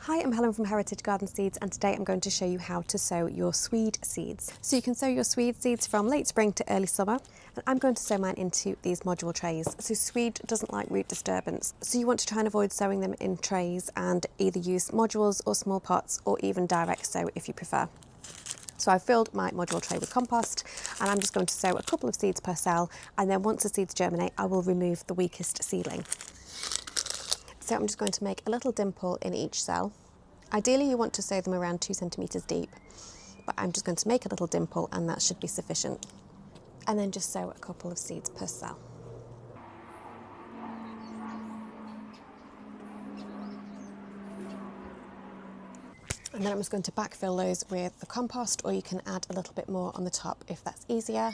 Hi, I'm Helen from Heritage Garden Seeds, and today I'm going to show you how to sow your swede seeds. So you can sow your swede seeds from late spring to early summer, and I'm going to sow mine into these module trays. So swede doesn't like root disturbance, so you want to try and avoid sowing them in trays and either use modules or small pots or even direct sow if you prefer. So I've filled my module tray with compost, and I'm just going to sow a couple of seeds per cell, and then once the seeds germinate I will remove the weakest seedling. So I'm just going to make a little dimple in each cell. Ideally you want to sow them around 2 centimetres deep, but I'm just going to make a little dimple and that should be sufficient. And then just sow a couple of seeds per cell. And then I'm just going to backfill those with the compost, or you can add a little bit more on the top if that's easier.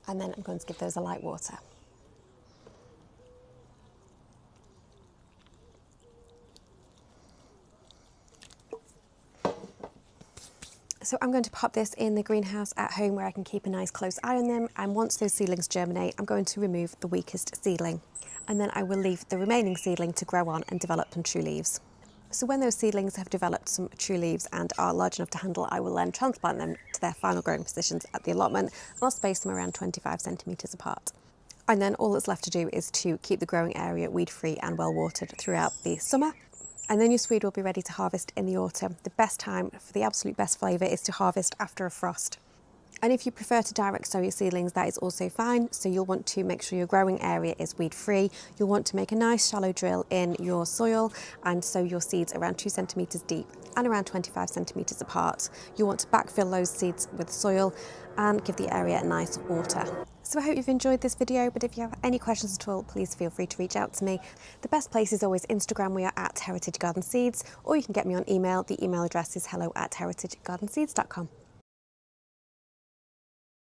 And then I'm going to give those a light water. So I'm going to pop this in the greenhouse at home where I can keep a nice close eye on them, and once those seedlings germinate I'm going to remove the weakest seedling, and then I will leave the remaining seedling to grow on and develop some true leaves. So when those seedlings have developed some true leaves and are large enough to handle, I will then transplant them to their final growing positions at the allotment, and I'll space them around 25 centimetres apart. And then all that's left to do is to keep the growing area weed free and well watered throughout the summer. And then your swede will be ready to harvest in the autumn. The best time for the absolute best flavour is to harvest after a frost. And if you prefer to direct sow your seedlings, that is also fine. So you'll want to make sure your growing area is weed free. You'll want to make a nice shallow drill in your soil and sow your seeds around 2 centimetres deep and around 25 centimetres apart. You'll want to backfill those seeds with soil and give the area a nice water. So I hope you've enjoyed this video, but if you have any questions at all, please feel free to reach out to me. The best place is always Instagram. We are at Heritage Garden Seeds, or you can get me on email. The email address is hello@heritagegardenseeds.com.